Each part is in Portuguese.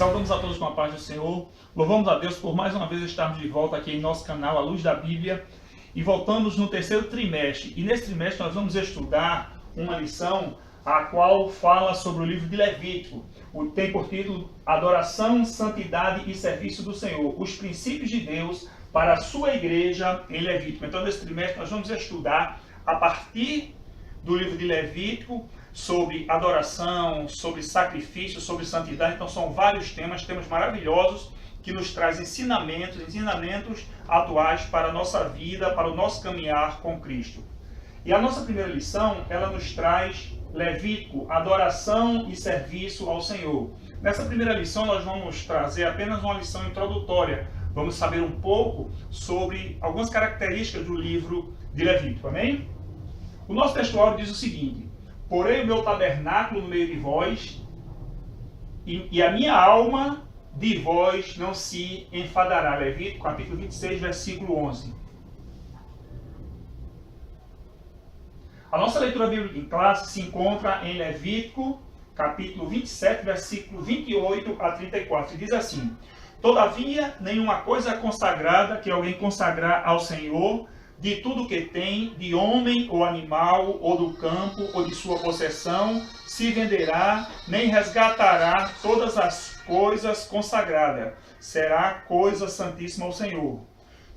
Saudamos a todos com a paz do Senhor. Louvamos a Deus por mais uma vez estarmos de volta aqui em nosso canal, A Luz da Bíblia. E voltamos no terceiro trimestre. E nesse trimestre nós vamos estudar uma lição a qual fala sobre o livro de Levítico. Tem por título Adoração, Santidade e Serviço do Senhor. Os princípios de Deus para a sua igreja em Levítico. Então nesse trimestre nós vamos estudar a partir do livro de Levítico sobre adoração, sobre sacrifício, sobre santidade. Então são vários temas maravilhosos que nos trazem ensinamentos atuais para a nossa vida, para o nosso caminhar com Cristo. E a nossa primeira lição, ela nos traz Levítico, adoração e serviço ao Senhor. Nessa primeira lição nós vamos trazer apenas uma lição introdutória. Vamos saber um pouco sobre algumas características do livro de Levítico, amém? O nosso textuário diz o seguinte: porém o meu tabernáculo no meio de vós, e a minha alma de vós não se enfadará. Levítico, capítulo 26, versículo 11. A nossa leitura bíblica em classe se encontra em Levítico, capítulo 27, versículo 28 a 34. E diz assim: todavia, nenhuma coisa consagrada que alguém consagrar ao Senhor, de tudo que tem, de homem ou animal, ou do campo, ou de sua possessão, se venderá, nem resgatará todas as coisas consagradas. Será coisa santíssima ao Senhor.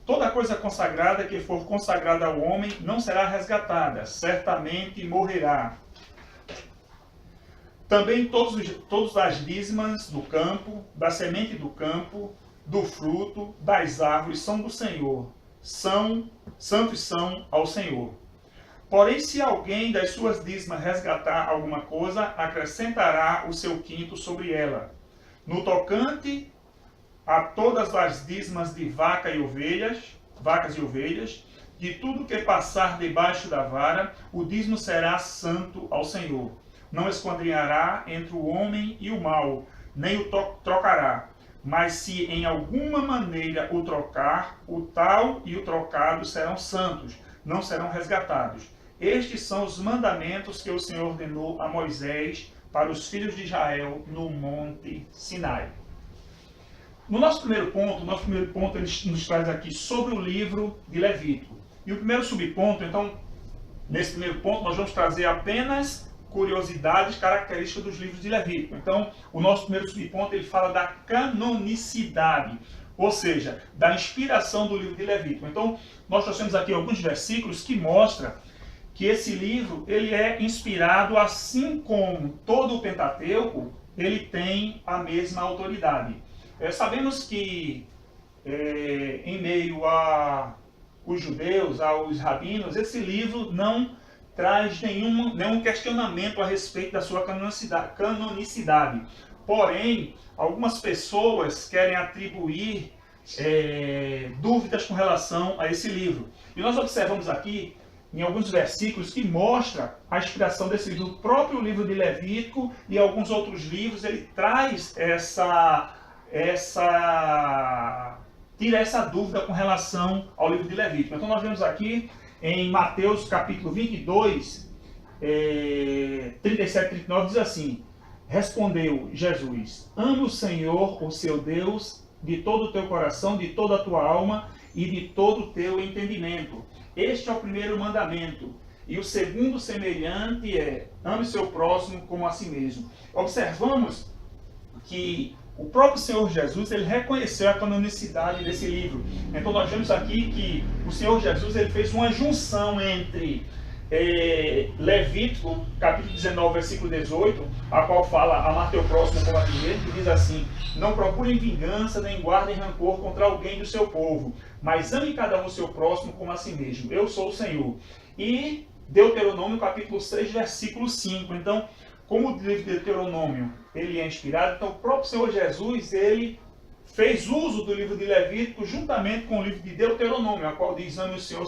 Toda coisa consagrada que for consagrada ao homem não será resgatada, certamente morrerá. Também todas as dízimas do campo, da semente do campo, do fruto, das árvores são do Senhor. Santos são ao Senhor. Porém, se alguém das suas dízimas resgatar alguma coisa, acrescentará o seu quinto sobre ela. No tocante a todas as dízimas de vacas e ovelhas, de tudo que passar debaixo da vara, o dízimo será santo ao Senhor. Não esquadrinhará entre o homem e o mal, nem o trocará. Mas se em alguma maneira o trocar, o tal e o trocado serão santos, não serão resgatados. Estes são os mandamentos que o Senhor ordenou a Moisés para os filhos de Israel no Monte Sinai. No nosso primeiro ponto ele nos traz aqui sobre o livro de Levítico. E o primeiro subponto, então, nesse primeiro ponto nós vamos trazer apenas curiosidades características dos livros de Levítico. Então, o nosso primeiro subponto, ele fala da canonicidade, ou seja, da inspiração do livro de Levítico. Então, nós trouxemos aqui alguns versículos que mostram que esse livro, ele é inspirado, assim como todo o Pentateuco, ele tem a mesma autoridade. Sabemos que, em meio aos judeus, aos rabinos, esse livro não traz nenhum questionamento a respeito da sua canonicidade. Porém, algumas pessoas querem atribuir dúvidas com relação a esse livro. E nós observamos aqui, em alguns versículos, que mostra a inspiração desse livro. O próprio livro de Levítico e alguns outros livros, ele traz tira essa dúvida com relação ao livro de Levítico. Então nós vemos aqui em Mateus capítulo 22, 37 e 39, diz assim: respondeu Jesus: ame o Senhor, o seu Deus, de todo o teu coração, de toda a tua alma e de todo o teu entendimento. Este é o primeiro mandamento. E o segundo semelhante é: ame o seu próximo como a si mesmo. Observamos que o próprio Senhor Jesus, ele reconheceu a canonicidade desse livro. Então nós vemos aqui que o Senhor Jesus, ele fez uma junção entre Levítico, capítulo 19, versículo 18, a qual fala: amar teu próximo como a ti mesmo, que diz assim: não procurem vingança, nem guardem rancor contra alguém do seu povo, mas ame cada um o seu próximo como a si mesmo. Eu sou o Senhor. E Deuteronômio, capítulo 6, versículo 5. Então, como o livro de Deuteronômio ele é inspirado, então o próprio Senhor Jesus, ele fez uso do livro de Levítico juntamente com o livro de Deuteronômio, a qual diz: ame o Senhor,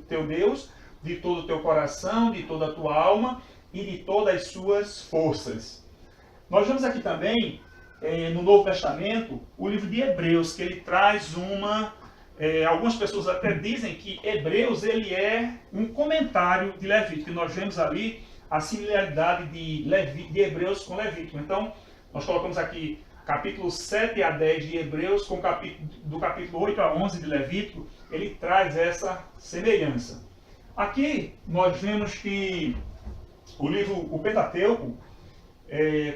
teu Deus, de todo o teu coração, de toda a tua alma e de todas as suas forças. Nós vemos aqui também, no Novo Testamento, o livro de Hebreus, que ele traz algumas pessoas até dizem que Hebreus ele é um comentário de Levítico, e nós vemos ali a similaridade de Hebreus com Levítico. Então, nós colocamos aqui capítulo 7 a 10 de Hebreus, do capítulo 8 a 11 de Levítico, ele traz essa semelhança. Aqui nós vemos que o Pentateuco,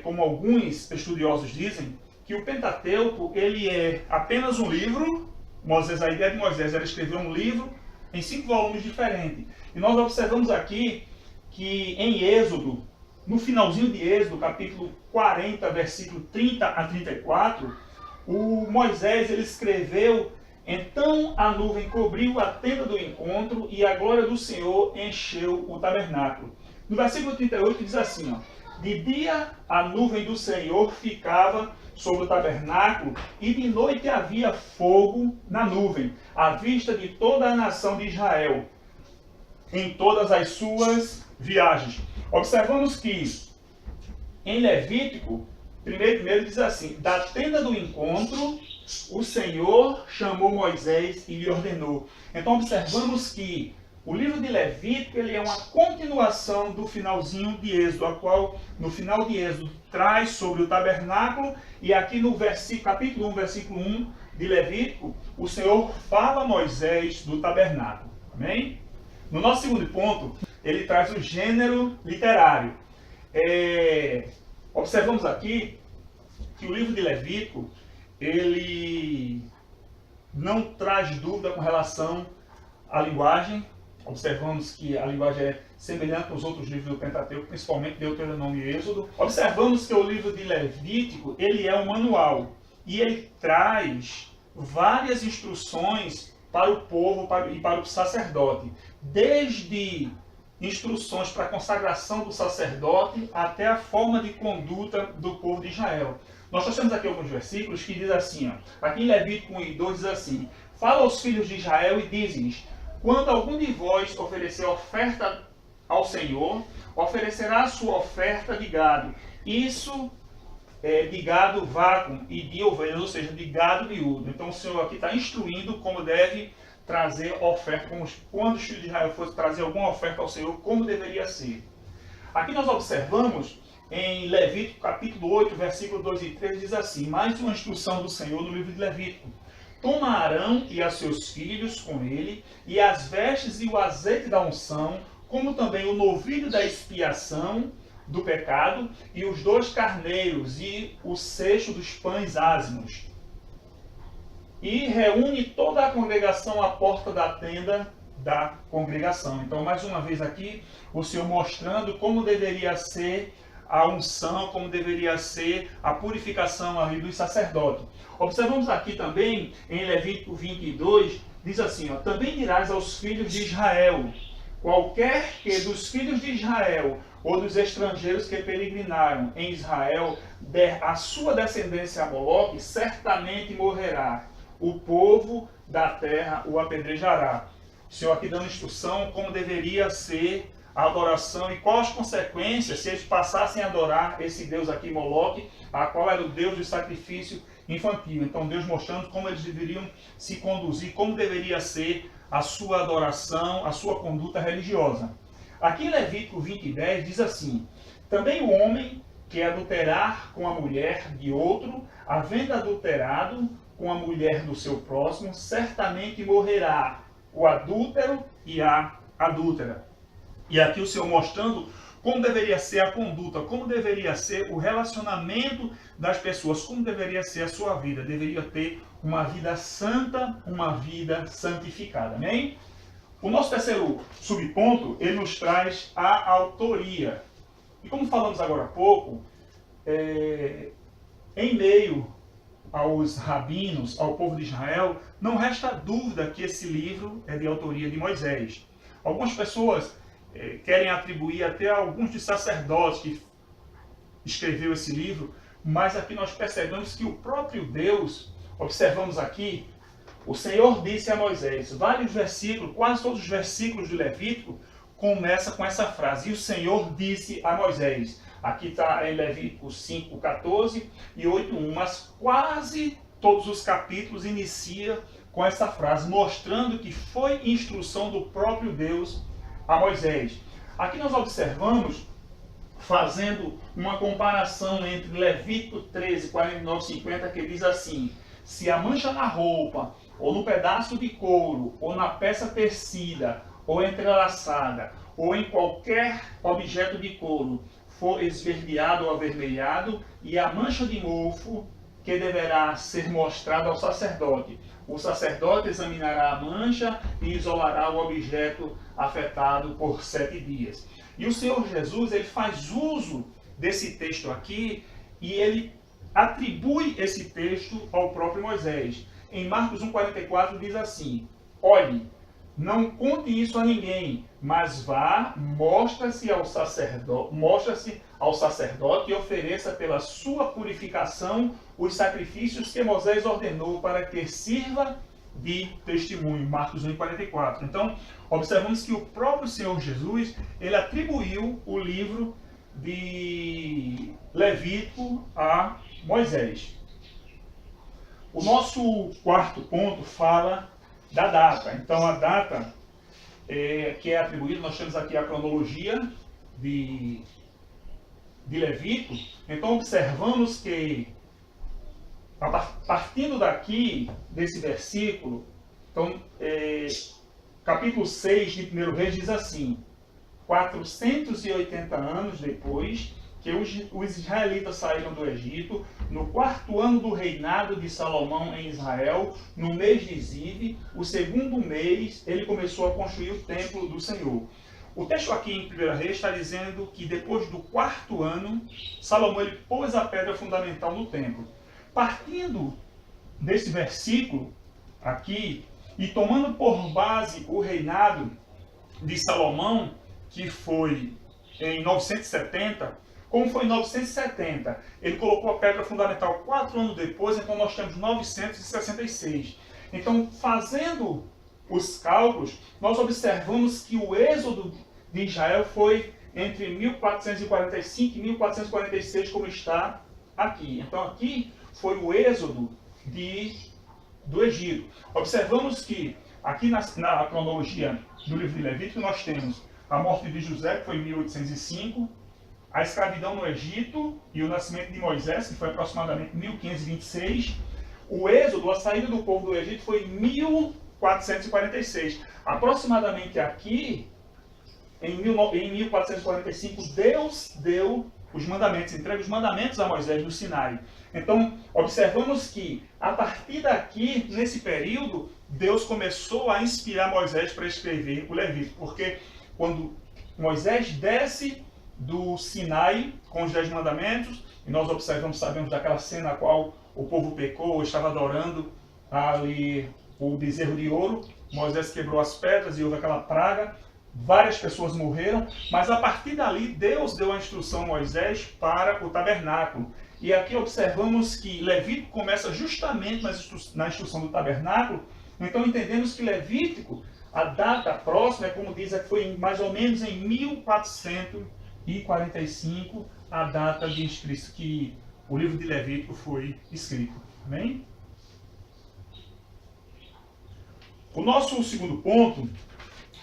como alguns estudiosos dizem, que o Pentateuco ele é apenas um livro. A ideia de Moisés era escrever um livro em 5 volumes diferentes. E nós observamos aqui que em Êxodo, no finalzinho de Êxodo, capítulo 40, versículo 30 a 34, o Moisés ele escreveu: então a nuvem cobriu a tenda do encontro e a glória do Senhor encheu o tabernáculo. No versículo 38 diz assim, de dia a nuvem do Senhor ficava sobre o tabernáculo e de noite havia fogo na nuvem, à vista de toda a nação de Israel, em todas as suas viagens. Observamos que em Levítico, primeiro diz assim, da tenda do encontro, o Senhor chamou Moisés e lhe ordenou. Então observamos que o livro de Levítico ele é uma continuação do finalzinho de Êxodo, a qual no final de Êxodo traz sobre o tabernáculo, e aqui no capítulo 1, versículo 1 de Levítico, o Senhor fala a Moisés do tabernáculo. Amém? No nosso segundo ponto, ele traz o gênero literário. Observamos aqui que o livro de Levítico ele não traz dúvida com relação à linguagem. Observamos que a linguagem é semelhante aos outros livros do Pentateuco, principalmente Deuteronômio e Êxodo. Observamos que o livro de Levítico ele é um manual e ele traz várias instruções para o povo e para o sacerdote, desde instruções para a consagração do sacerdote até a forma de conduta do povo de Israel. Nós trouxemos aqui alguns versículos que diz assim, aqui em Levítico 1 e 2 diz assim, fala aos filhos de Israel e diz-lhes, quando algum de vós oferecer oferta ao Senhor, oferecerá a sua oferta de gado. Isso de gado vácuo e de ovelhas, ou seja, de gado miúdo. Então o Senhor aqui está instruindo como deve trazer oferta, quando os filhos de Israel fossem trazer alguma oferta ao Senhor, como deveria ser. Aqui nós observamos em Levítico capítulo 8, versículo 2 e 3, diz assim, mais uma instrução do Senhor no livro de Levítico. Toma Arão e a seus filhos com ele, e as vestes e o azeite da unção, como também o novilho da expiação do pecado, e os 2 carneiros, e o cesto dos pães ázimos. E reúne toda a congregação à porta da tenda da congregação. Então, mais uma vez aqui, o Senhor mostrando como deveria ser a unção, como deveria ser a purificação ali do sacerdote. Observamos aqui também, em Levítico 22, diz assim, também dirás aos filhos de Israel, qualquer que dos filhos de Israel ou dos estrangeiros que peregrinaram em Israel der a sua descendência a Moloque, certamente morrerá. O povo da terra o apedrejará. O Senhor aqui dando instrução como deveria ser a adoração e quais as consequências se eles passassem a adorar esse Deus aqui, Moloque, a qual era o Deus do sacrifício infantil. Então Deus mostrando como eles deveriam se conduzir, como deveria ser a sua adoração, a sua conduta religiosa. Aqui em Levítico 20:10 diz assim, também o homem que adulterar com a mulher de outro, havendo adulterado com a mulher do seu próximo, certamente morrerá o adúltero e a adúltera. E aqui o Senhor mostrando como deveria ser a conduta, como deveria ser o relacionamento das pessoas, como deveria ser a sua vida. Deveria ter uma vida santa, uma vida santificada. Amém? O nosso terceiro subponto, ele nos traz a autoria. E como falamos agora há pouco, em meio aos rabinos, ao povo de Israel, não resta dúvida que esse livro é de autoria de Moisés. Algumas pessoas querem atribuir até a alguns dos sacerdotes que escreveu esse livro, mas aqui nós percebemos que o próprio Deus, observamos aqui, o Senhor disse a Moisés, vários versículos, quase todos os versículos do Levítico, começam com essa frase, e o Senhor disse a Moisés. Aqui está em Levítico 5:14 e 8:1, mas quase todos os capítulos iniciam com essa frase, mostrando que foi instrução do próprio Deus a Moisés. Aqui nós observamos fazendo uma comparação entre Levítico 13, 49 e 50, que diz assim: se a mancha na roupa, ou no pedaço de couro, ou na peça tecida, ou entrelaçada, ou em qualquer objeto de couro, for esverdeado ou avermelhado, e a mancha de mofo, que deverá ser mostrada ao sacerdote. O sacerdote examinará a mancha e isolará o objeto afetado por 7 dias. E o Senhor Jesus, ele faz uso desse texto aqui e ele atribui esse texto ao próprio Moisés. Em Marcos 1,44 diz assim: olhe, não conte isso a ninguém, mas vá, mostre-se ao sacerdote e ofereça pela sua purificação os sacrifícios que Moisés ordenou para que sirva de testemunho. Marcos 1,44. Então, observamos que o próprio Senhor Jesus, ele atribuiu o livro de Levítico a Moisés. O nosso quarto ponto fala da data. Então, a data que é atribuída, nós temos aqui a cronologia de Levítico. Então, observamos que, partindo daqui, desse versículo, então, capítulo 6 de 1 Reis diz assim: 480 anos depois que os israelitas saíram do Egito, no 4º ano do reinado de Salomão em Israel, no mês de Ziv, o 2º mês, ele começou a construir o templo do Senhor. O texto aqui em 1 Reis está dizendo que depois do 4º ano, Salomão ele pôs a pedra fundamental no templo. Partindo desse versículo aqui, e tomando por base o reinado de Salomão, que foi em 970, como foi em 970, ele colocou a pedra fundamental 4 anos depois, então nós temos 966. Então, fazendo os cálculos, nós observamos que o êxodo de Israel foi entre 1445 e 1446, como está aqui. Então, aqui foi o êxodo do Egito. Observamos que aqui na cronologia do livro de Levítico nós temos a morte de José, que foi em 1805, a escravidão no Egito e o nascimento de Moisés, que foi aproximadamente 1526. O êxodo, a saída do povo do Egito, foi em 1446. Aproximadamente aqui, em 1445, Deus deu os mandamentos, entrega os mandamentos a Moisés no Sinai. Então, observamos que, a partir daqui, nesse período, Deus começou a inspirar Moisés para escrever o Levítico, porque quando Moisés desce do Sinai com os 10 mandamentos, e nós observamos, sabemos daquela cena a qual o povo pecou, estava adorando ali o bezerro de ouro, Moisés quebrou as pedras e houve aquela praga, várias pessoas morreram, mas a partir dali Deus deu a instrução a Moisés para o tabernáculo. E aqui observamos que Levítico começa justamente na instrução do tabernáculo. Então entendemos que Levítico, a data próxima, como diz, foi mais ou menos em 1445, a data de que o livro de Levítico foi escrito. Amém? O nosso segundo ponto,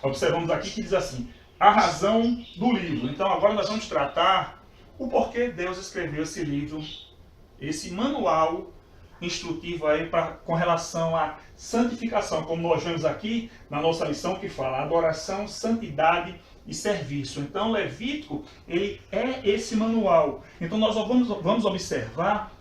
observamos aqui que diz assim: a razão do livro. Então agora nós vamos tratar o porquê Deus escreveu esse livro, esse manual instrutivo aí com relação à santificação, como nós vemos aqui na nossa lição que fala adoração, santidade e serviço. Então Levítico, ele é esse manual. Então nós vamos observar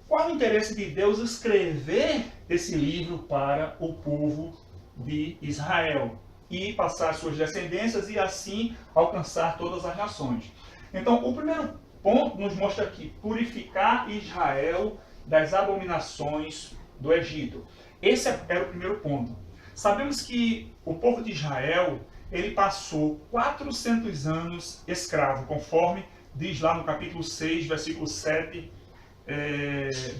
qual o interesse de Deus escrever esse livro para o povo de Israel e passar suas descendências e assim alcançar todas as nações. Então o primeiro ponto nos mostra aqui: purificar Israel das abominações do Egito. Esse era o primeiro ponto. Sabemos que o povo de Israel, ele passou 400 anos escravo, conforme diz lá no capítulo 6, versículo 7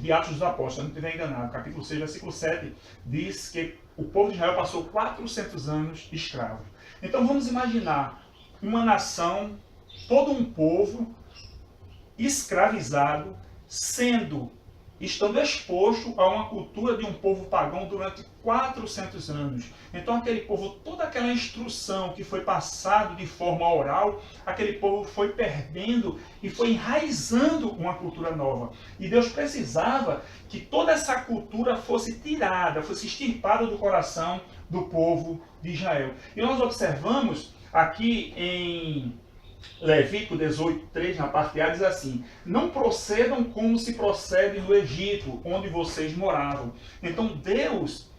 de Atos dos Apóstolos, se eu não estiver enganado. Capítulo 6, versículo 7 diz que o povo de Israel passou 400 anos escravo. Então vamos imaginar uma nação, todo um povo escravizado, sendo estando exposto a uma cultura de um povo pagão durante 400 anos. Então aquele povo, toda aquela instrução que foi passado de forma oral, aquele povo foi perdendo e foi enraizando uma cultura nova. E Deus precisava que toda essa cultura fosse tirada, fosse extirpada do coração do povo de Israel. E nós observamos aqui em Levítico 18:3, na parte A, diz assim: não procedam como se procede no Egito, onde vocês moravam. Então Deus,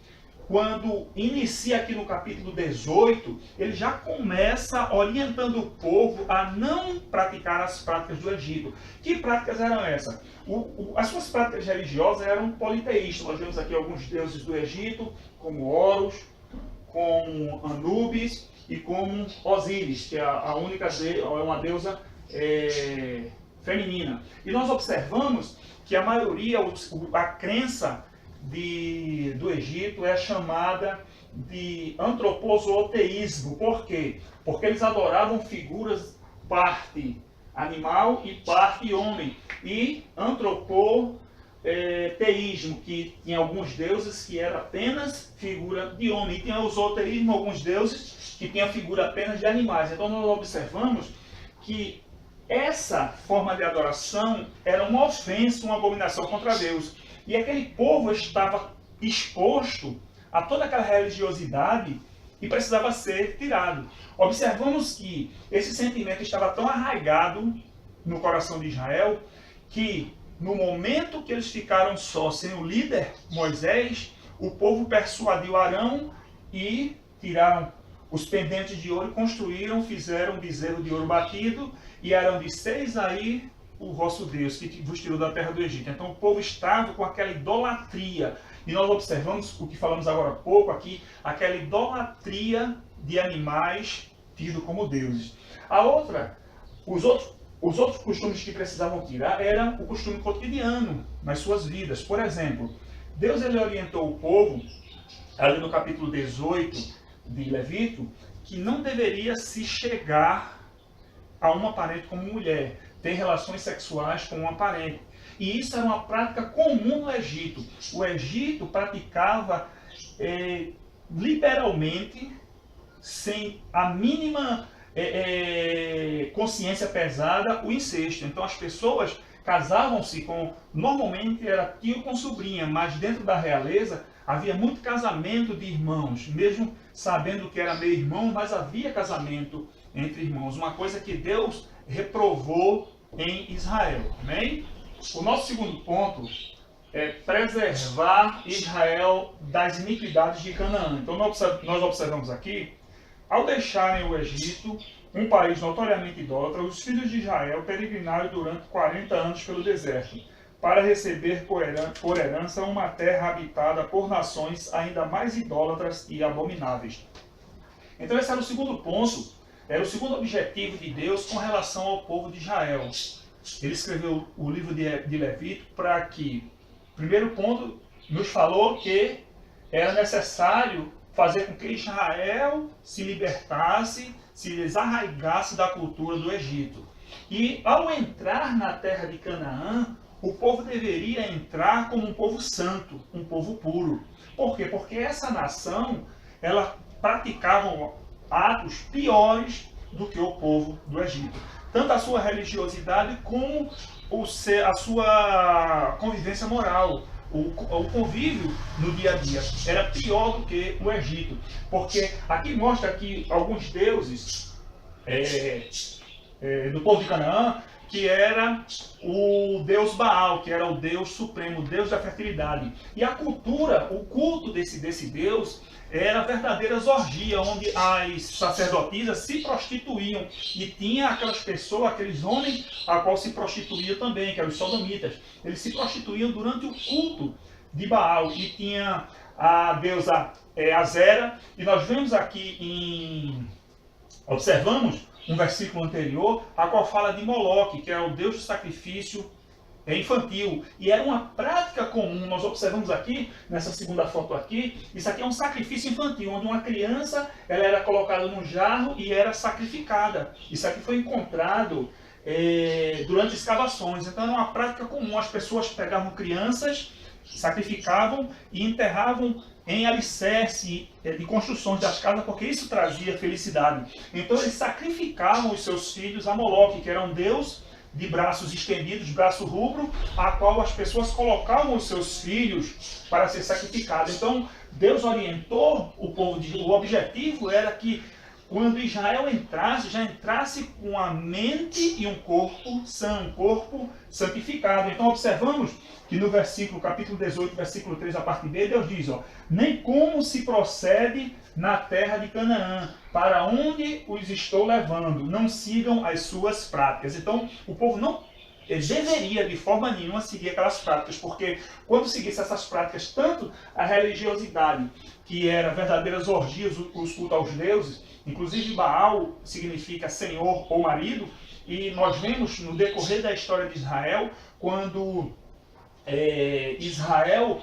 quando inicia aqui no capítulo 18, ele já começa orientando o povo a não praticar as práticas do Egito. Que práticas eram essas? As suas práticas religiosas eram politeístas. Nós vemos aqui alguns deuses do Egito, como Horus, como Anubis e como Osíris, que é a única uma deusa feminina. E nós observamos que a maioria, a crença do Egito é chamada de antropozooteísmo. Por quê? Porque eles adoravam figuras parte animal e parte homem. E teísmo, que tinha alguns deuses que era apenas figura de homem. E tinha o zooteísmo, alguns deuses que tinham figura apenas de animais. Então nós observamos que essa forma de adoração era uma ofensa, uma abominação contra Deus. E aquele povo estava exposto a toda aquela religiosidade e precisava ser tirado. Observamos que esse sentimento estava tão arraigado no coração de Israel que no momento que eles ficaram só sem o líder Moisés, o povo persuadiu Arão e tiraram os pendentes de ouro, fizeram um bezerro de ouro batido, e Arão disse: eis aí o vosso Deus que vos tirou da terra do Egito. Então o povo estava com aquela idolatria. E nós observamos o que falamos agora há pouco aqui, aquela idolatria de animais tidos como deuses. Os outros costumes que precisavam tirar eram o costume cotidiano nas suas vidas. Por exemplo, Deus ele orientou o povo, ali no capítulo 18 de Levítico, que não deveria se chegar a uma parente como mulher, ter relações sexuais com uma parente. E isso era uma prática comum no Egito. O Egito praticava liberalmente, sem a mínima consciência pesada, o incesto. Então as pessoas casavam-se normalmente era tio com sobrinha, mas dentro da realeza havia muito casamento de irmãos, mesmo sabendo que era meio irmão, mas havia casamento entre irmãos, uma coisa que Deus reprovou em Israel. Amém? O nosso segundo ponto é preservar Israel das iniquidades de Canaã. Então nós observamos aqui, ao deixarem o Egito, um país notoriamente idólatra, os filhos de Israel peregrinaram durante 40 anos pelo deserto, para receber por herança uma terra habitada por nações ainda mais idólatras e abomináveis. Então esse era o segundo ponto, era o segundo objetivo de Deus com relação ao povo de Israel. Ele escreveu o livro de Levítico para que, primeiro ponto, nos falou que era necessário fazer com que Israel se libertasse, se desarraigasse da cultura do Egito. E ao entrar na terra de Canaã, o povo deveria entrar como um povo santo, um povo puro. Por quê? Porque essa nação, ela praticava atos piores do que o povo do Egito. Tanto a sua religiosidade como a sua convivência moral. O convívio no dia a dia era pior do que o Egito. Porque aqui mostra que alguns deuses do povo de Canaã, que era o deus Baal, que era o deus supremo, o deus da fertilidade. E a cultura, o culto desse deus, era verdadeiras orgias, onde as sacerdotisas se prostituíam. E tinha aquelas pessoas, aqueles homens, a qual se prostituíam também, que eram os sodomitas. Eles se prostituíam durante o culto de Baal. E tinha a deusa Azera. E nós vemos aqui observamos um versículo anterior, a qual fala de Moloque, que é o deus do sacrifício infantil. E era uma prática comum. Nós observamos aqui, nessa segunda foto aqui, isso aqui é um sacrifício infantil, onde uma criança ela era colocada num jarro e era sacrificada. Isso aqui foi encontrado durante escavações. Então era uma prática comum. As pessoas pegavam crianças, sacrificavam e enterravam em alicerce de construções das casas, porque isso trazia felicidade. Então eles sacrificavam os seus filhos a Moloque, que era um deus de braços estendidos, braço rubro, a qual as pessoas colocavam os seus filhos para ser sacrificados. Então Deus orientou o povo, o objetivo era que quando Israel entrasse, já entrasse com a mente e um corpo sã, um corpo santificado. Então observamos que no capítulo 18, versículo 3, a parte B, Deus diz, nem como se procede na terra de Canaã, para onde os estou levando, não sigam as suas práticas. Então o povo não deveria de forma nenhuma seguir aquelas práticas, porque quando seguisse essas práticas, tanto a religiosidade, que era verdadeiras orgias, os cultos aos deuses, inclusive Baal significa senhor ou marido, e nós vemos no decorrer da história de Israel, quando Israel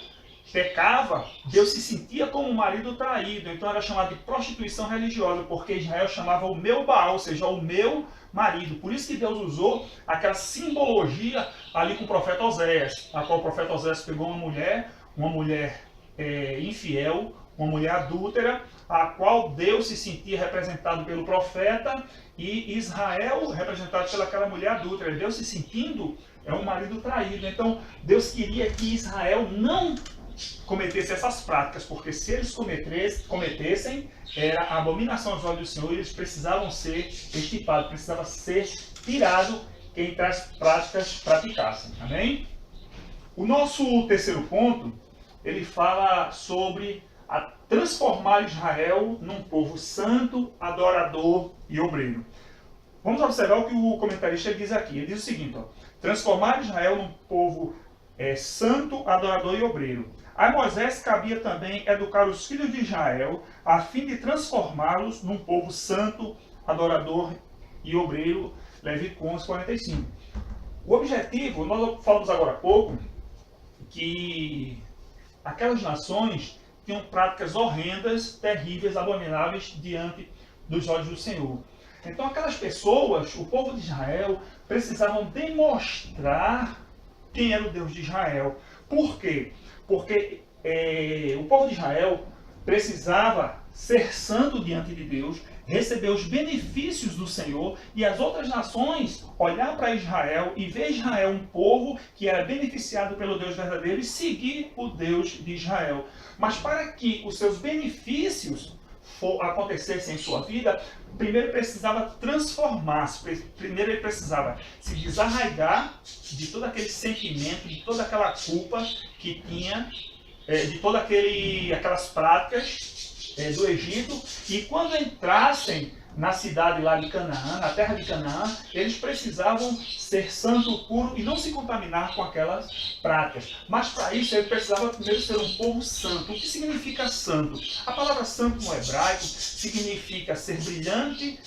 pecava, Deus se sentia como um marido traído, então era chamado de prostituição religiosa, porque Israel chamava o meu Baal, ou seja, o meu marido. Por isso que Deus usou aquela simbologia ali com o profeta Oséias, a qual o profeta Oséias pegou uma mulher infiel, uma mulher adúltera, a qual Deus se sentia representado pelo profeta e Israel representado pelaquela mulher adúltera. Deus se sentindo um marido traído. Então Deus queria que Israel não cometesse essas práticas, porque se eles cometessem, era a abominação aos olhos do Senhor, e eles precisavam ser extirpados, precisava ser tirado quem tais práticas praticassem. Amém? O nosso terceiro ponto, ele fala sobre transformar Israel num povo santo, adorador e obreiro. Vamos observar o que o comentarista diz aqui. Ele diz o seguinte, transformar Israel num povo santo, adorador e obreiro. A Moisés cabia também educar os filhos de Israel, a fim de transformá-los num povo santo, adorador e obreiro. Levítico 11:45. O objetivo, nós falamos agora há pouco, que aquelas nações tinham práticas horrendas, terríveis, abomináveis diante dos olhos do Senhor. Então aquelas pessoas, o povo de Israel, precisavam demonstrar quem era o Deus de Israel. Por quê? Porque o povo de Israel precisava ser santo diante de Deus, receber os benefícios do Senhor, e as outras nações olhar para Israel e ver Israel um povo que era beneficiado pelo Deus verdadeiro e seguir o Deus de Israel. Mas para que os seus benefícios acontecessem em sua vida, primeiro precisava transformar-se, primeiro ele precisava se desarraigar de todo aquele sentimento, de toda aquela culpa que tinha, de todas aquelas práticas do Egito, e quando entrassem na cidade lá de Canaã, na terra de Canaã, eles precisavam ser santo, puro e não se contaminar com aquelas práticas. Mas para isso ele precisava primeiro ser um povo santo. O que significa santo? A palavra santo no hebraico significa ser brilhante,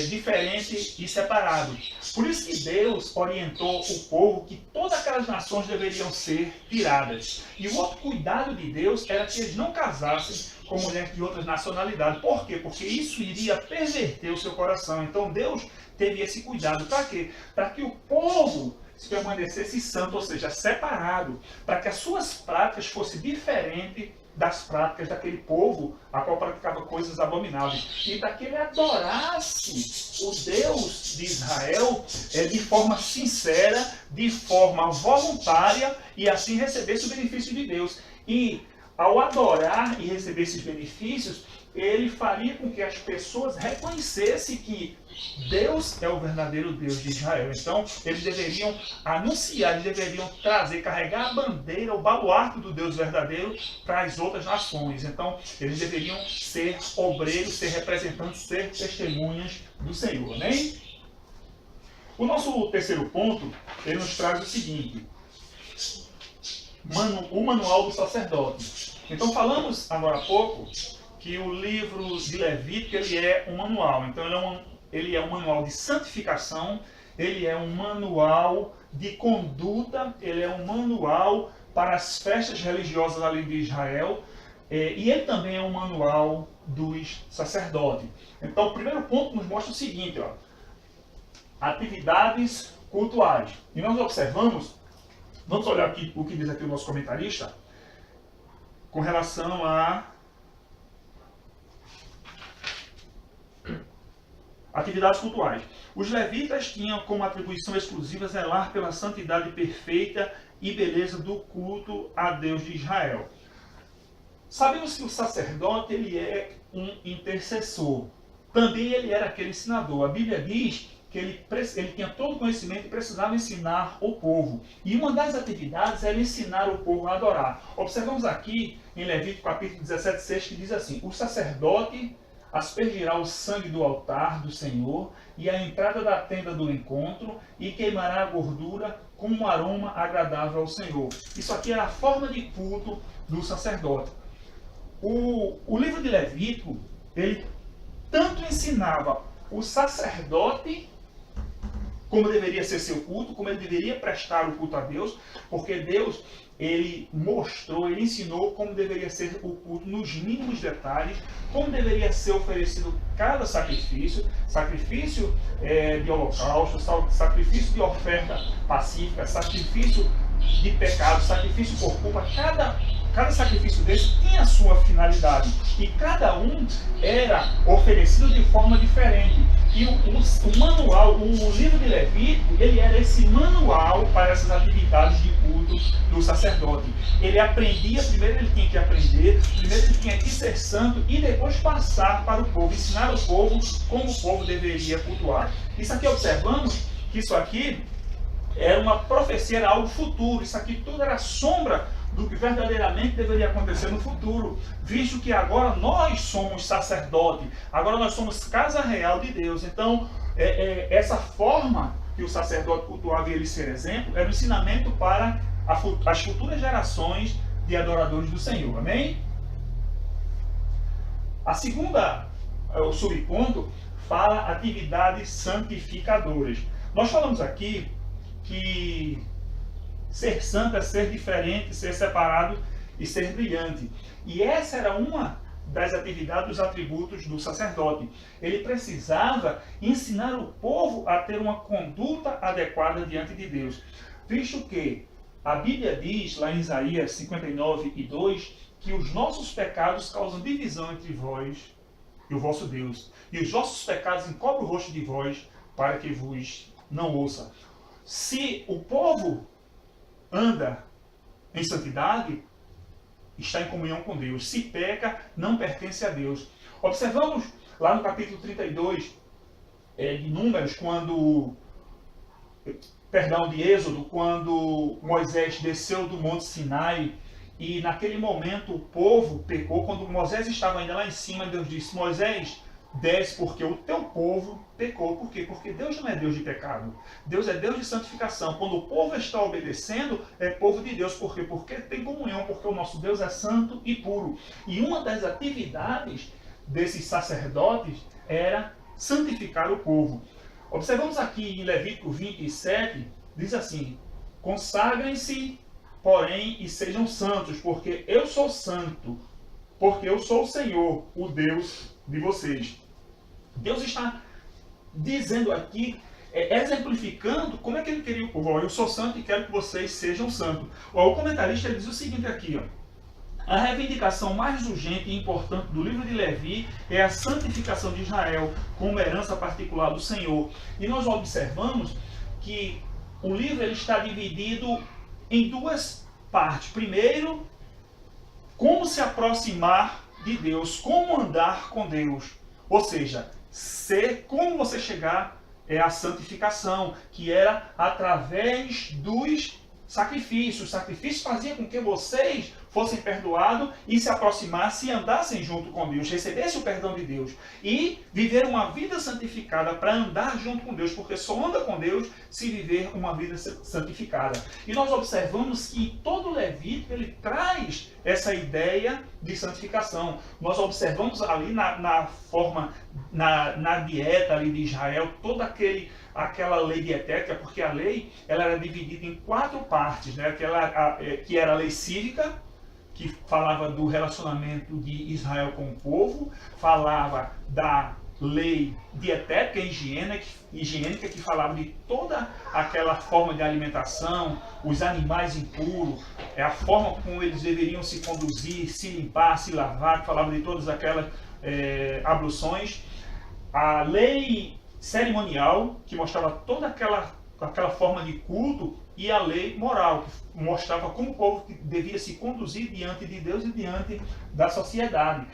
diferente e separado. Por isso que Deus orientou o povo que todas aquelas nações deveriam ser tiradas. E o outro cuidado de Deus era que eles não casassem com mulheres de outras nacionalidades. Por quê? Porque isso iria perverter o seu coração. Então Deus teve esse cuidado. Para quê? Para que o povo permanecesse santo, ou seja, separado. Para que as suas práticas fossem diferentes das práticas daquele povo a qual praticava coisas abomináveis. E para que ele adorasse o Deus de Israel de forma sincera, de forma voluntária, e assim recebesse o benefício de Deus. E ao adorar e receber esses benefícios, ele faria com que as pessoas reconhecessem que Deus é o verdadeiro Deus de Israel. Então, eles deveriam anunciar, eles deveriam trazer, carregar a bandeira, o baluarte do Deus verdadeiro para as outras nações. Então, eles deveriam ser obreiros, ser representantes, ser testemunhas do Senhor. Amém? O nosso terceiro ponto, ele nos traz o seguinte: o manual do sacerdote. Então falamos agora há pouco que o livro de Levítico ele é um manual. Então ele é um manual de santificação, ele é um manual de conduta, ele é um manual para as festas religiosas ali de Israel, e ele também é um manual dos sacerdotes. Então o primeiro ponto nos mostra o seguinte, atividades cultuais. E nós observamos, vamos olhar aqui o que diz aqui o nosso comentarista, com relação a atividades cultuais. Os levitas tinham como atribuição exclusiva zelar pela santidade perfeita e beleza do culto a Deus de Israel. Sabemos que o sacerdote ele é um intercessor. Também ele era aquele ensinador. A Bíblia diz que ele tinha todo o conhecimento e precisava ensinar o povo. E uma das atividades era ensinar o povo a adorar. Observamos aqui em Levítico capítulo 17:6 que diz assim: o sacerdote aspergirá o sangue do altar do Senhor e a entrada da tenda do encontro e queimará a gordura com um aroma agradável ao Senhor. Isso aqui era a forma de culto do sacerdote. O livro de Levítico, ele tanto ensinava o sacerdote como deveria ser seu culto, como ele deveria prestar o culto a Deus, porque Deus, ele mostrou, ele ensinou como deveria ser o culto nos mínimos detalhes, como deveria ser oferecido cada sacrifício, sacrifício de holocausto, sacrifício de oferta pacífica, sacrifício de pecado, sacrifício por culpa. Cada sacrifício desse tinha a sua finalidade e cada um era oferecido de forma diferente. E o manual, o livro de Levítico, ele era esse manual para essas atividades de culto do sacerdote. Ele aprendia, primeiro ele tinha que aprender, primeiro ele tinha que ser santo e depois passar para o povo, ensinar o povo como o povo deveria cultuar. Isso aqui observamos que isso aqui era uma profecia, era algo futuro, isso aqui tudo era sombra do que verdadeiramente deveria acontecer no futuro, visto que agora nós somos sacerdote, agora nós somos casa real de Deus. Então, essa forma que o sacerdote cultuava e ele ser exemplo, era um ensinamento para as futuras gerações de adoradores do Senhor. Amém? A segunda, o subponto, fala atividades santificadoras. Nós falamos aqui que ser santo é ser diferente, ser separado e ser brilhante. E essa era uma das atividades, dos atributos do sacerdote. Ele precisava ensinar o povo a ter uma conduta adequada diante de Deus. Visto que a Bíblia diz, lá em Isaías 59:2, que os nossos pecados causam divisão entre vós e o vosso Deus. E os vossos pecados encobrem o rosto de vós, para que vos não ouça. Se o povo anda em santidade, está em comunhão com Deus. Se peca, não pertence a Deus. Observamos lá no capítulo 32 de Números, de Êxodo, quando Moisés desceu do Monte Sinai e naquele momento o povo pecou. Quando Moisés estava ainda lá em cima, Deus disse: Moisés, desce, porque o teu povo pecou. Por quê? Porque Deus não é Deus de pecado. Deus é Deus de santificação. Quando o povo está obedecendo, é povo de Deus. Por quê? Porque tem comunhão, porque o nosso Deus é santo e puro. E uma das atividades desses sacerdotes era santificar o povo. Observamos aqui em Levítico 27, diz assim: consagrem-se, porém, e sejam santos, porque eu sou santo, porque eu sou o Senhor, o Deus de vocês. Deus está dizendo aqui, exemplificando como é que ele queria o povo. Eu sou santo e quero que vocês sejam santos. O comentarista ele diz o seguinte aqui: a reivindicação mais urgente e importante do livro de Levi é a santificação de Israel como herança particular do Senhor. E nós observamos que o livro ele está dividido em duas partes. Primeiro, como se aproximar de Deus, como andar com Deus, ou seja, como você chegar à santificação, que era através dos sacrifícios. Os sacrifícios faziam com que vocês fossem perdoados e se aproximassem e andassem junto com Deus, recebessem o perdão de Deus e viver uma vida santificada para andar junto com Deus, porque só anda com Deus se viver uma vida santificada. E nós observamos que todo Levítico ele traz essa ideia de santificação. Nós observamos ali na dieta ali de Israel, toda aquela lei dietética, porque a lei ela era dividida em 4 partes, né? Que era a lei cívica, que falava do relacionamento de Israel com o povo, falava da lei dietética e higiênica que falava de toda aquela forma de alimentação, os animais impuros, a forma como eles deveriam se conduzir, se limpar, se lavar, que falava de todas aquelas abluções. A lei cerimonial, que mostrava toda aquela forma de culto, e a lei moral, que mostrava como o povo devia se conduzir diante de Deus e diante da sociedade.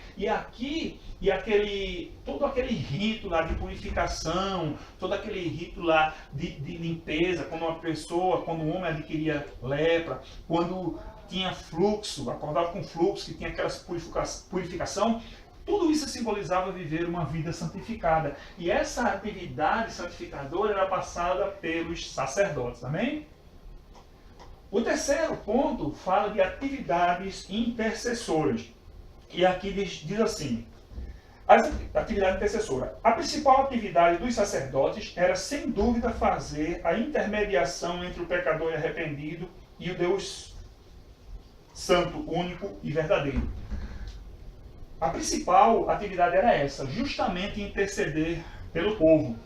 Todo aquele rito lá de purificação, todo aquele rito lá de limpeza, quando um homem adquiria lepra, quando tinha fluxo, acordava com fluxo, que tinha aquela purificação, tudo isso simbolizava viver uma vida santificada. E essa atividade santificadora era passada pelos sacerdotes, amém? O terceiro ponto fala de atividades intercessoras. E aqui diz assim, atividade intercessora. A principal atividade dos sacerdotes era, sem dúvida, fazer a intermediação entre o pecador arrependido e o Deus Santo, único e verdadeiro. A principal atividade era essa, justamente interceder pelo povo.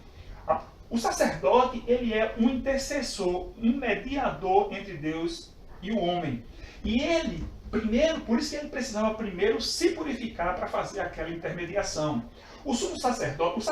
O sacerdote, ele é um intercessor, um mediador entre Deus e o homem. E ele, por isso que ele precisava primeiro se purificar para fazer aquela intermediação. Os sacerdotes,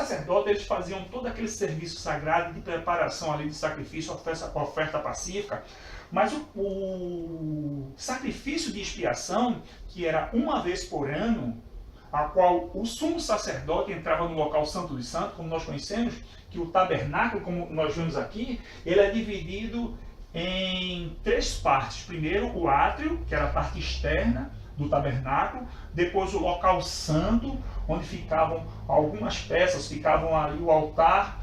eles faziam todo aquele serviço sagrado de preparação ali de sacrifício, oferta pacífica, mas o sacrifício de expiação, que era uma vez por ano, a qual o sumo sacerdote entrava no local santo dos santos, como nós conhecemos, que o tabernáculo, como nós vemos aqui, ele é dividido em 3 partes. Primeiro, o átrio, que era a parte externa do tabernáculo, depois o local santo, onde ficavam algumas peças, ficavam ali o altar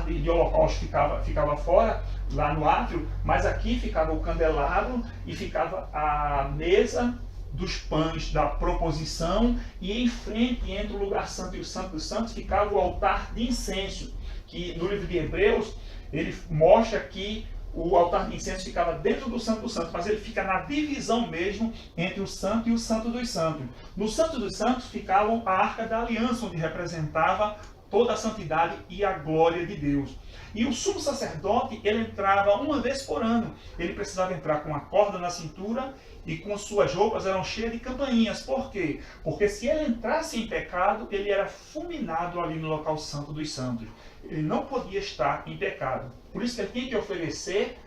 de holocausto ficava fora, lá no átrio, mas aqui ficava o candelabro e ficava a mesa dos pães da proposição, e em frente, entre o lugar santo e o santo dos santos, ficava o altar de incenso, que no livro de Hebreus, ele mostra que o altar de incenso ficava dentro do santo dos santos, mas ele fica na divisão mesmo entre o santo e o santo dos santos. No santo dos santos ficava a arca da aliança, onde representava toda a santidade e a glória de Deus. E o sumo sacerdote, ele entrava uma vez por ano. Ele precisava entrar com a corda na cintura e com suas roupas eram cheias de campainhas. Por quê? Porque se ele entrasse em pecado, ele era fulminado ali no local santo dos santos. Ele não podia estar em pecado. Por isso que ele tinha que oferecer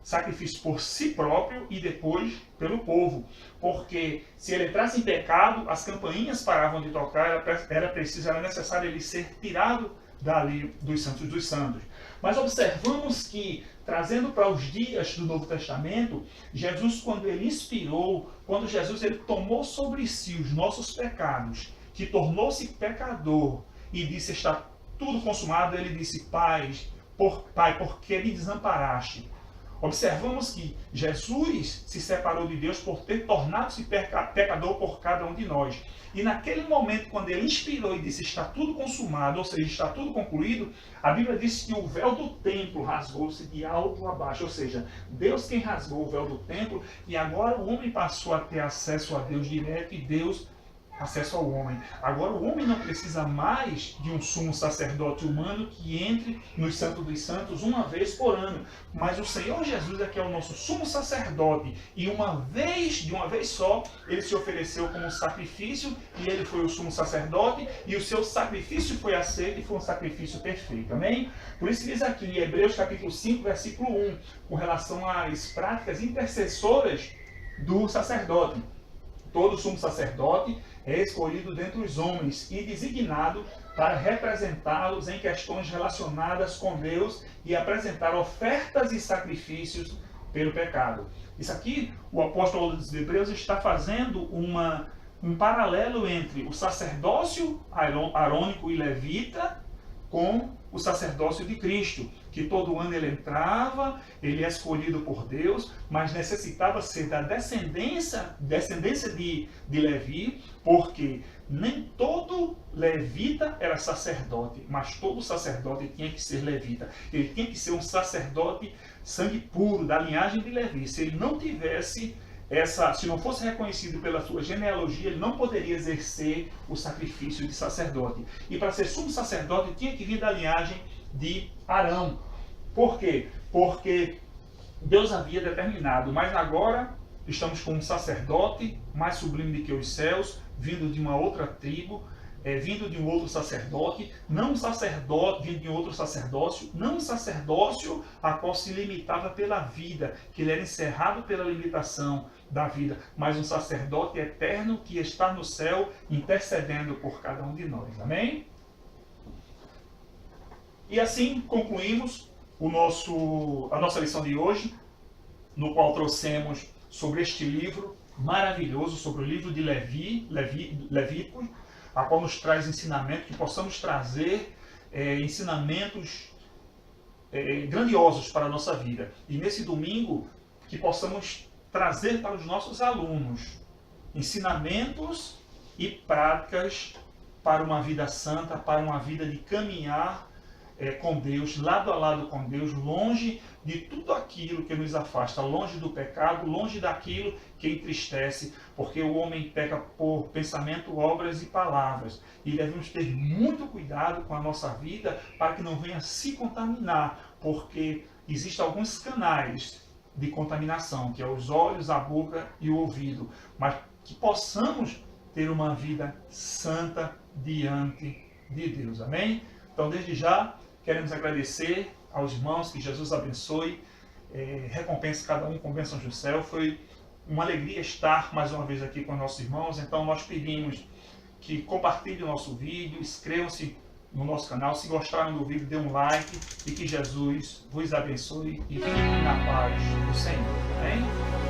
sacrifício por si próprio e depois pelo povo. Porque se ele entrasse em pecado, as campainhas paravam de tocar, era necessário ele ser tirado dali dos santos dos santos. Mas observamos que, trazendo para os dias do Novo Testamento, Jesus, quando Jesus ele tomou sobre si os nossos pecados, que tornou-se pecador e disse, está tudo consumado, ele disse, Pai, por que me desamparaste? Observamos que Jesus se separou de Deus por ter tornado-se pecador por cada um de nós. E naquele momento, quando ele inspirou e disse, está tudo consumado, ou seja, está tudo concluído, a Bíblia diz que o véu do templo rasgou-se de alto a baixo, ou seja, Deus quem rasgou o véu do templo, e agora o homem passou a ter acesso a Deus direto e Deus acesso ao homem. Agora o homem não precisa mais de um sumo sacerdote humano que entre nos santos dos santos uma vez por ano, mas o Senhor Jesus é que é o nosso sumo sacerdote, e de uma vez só, ele se ofereceu como sacrifício, e ele foi o sumo sacerdote, e o seu sacrifício foi aceito, e foi um sacrifício perfeito, amém? Por isso diz aqui em Hebreus capítulo 5, versículo 1, com relação às práticas intercessoras do sacerdote. Todo sumo sacerdote é escolhido dentre os homens e designado para representá-los em questões relacionadas com Deus e apresentar ofertas e sacrifícios pelo pecado. Isso aqui, o apóstolo dos Hebreus está fazendo um paralelo entre o sacerdócio arônico e levita com o sacerdócio de Cristo, que todo ano ele entrava, ele é escolhido por Deus, mas necessitava ser da descendência de Levi, porque nem todo levita era sacerdote, mas todo sacerdote tinha que ser levita. Ele tinha que ser um sacerdote sangue puro, da linhagem de Levi. Se ele não tivesse se não fosse reconhecido pela sua genealogia, ele não poderia exercer o sacrifício de sacerdote. E para ser sumo sacerdote, tinha que vir da linhagem de Arão. Por quê? Porque Deus havia determinado, mas agora estamos com um sacerdote mais sublime do que os céus, vindo de uma outra tribo, vindo de um outro sacerdote, não um sacerdote vindo de um outro sacerdócio, não um sacerdócio a qual se limitava pela vida, que ele era encerrado pela limitação da vida, mas um sacerdote eterno que está no céu intercedendo por cada um de nós. Amém? E assim concluímos a nossa lição de hoje, no qual trouxemos sobre este livro maravilhoso, sobre o livro de Levíticos, a qual nos traz ensinamentos, que possamos trazer ensinamentos grandiosos para a nossa vida. E nesse domingo, que possamos trazer para os nossos alunos ensinamentos e práticas para uma vida santa, para uma vida de caminhar com Deus, lado a lado com Deus, longe de tudo aquilo que nos afasta, longe do pecado, longe daquilo que entristece, porque o homem peca por pensamento, obras e palavras. E devemos ter muito cuidado com a nossa vida para que não venha se contaminar, porque existem alguns canais de contaminação, que é os olhos, a boca e o ouvido, mas que possamos ter uma vida santa diante de Deus. Amém? Então, desde já, queremos agradecer aos irmãos, que Jesus abençoe, recompense cada um com bênçãos do céu. Foi uma alegria estar mais uma vez aqui com nossos irmãos. Então, nós pedimos que compartilhem o nosso vídeo, inscrevam-se no nosso canal. Se gostaram do vídeo, dê um like e que Jesus vos abençoe e fique na paz do Senhor. Amém?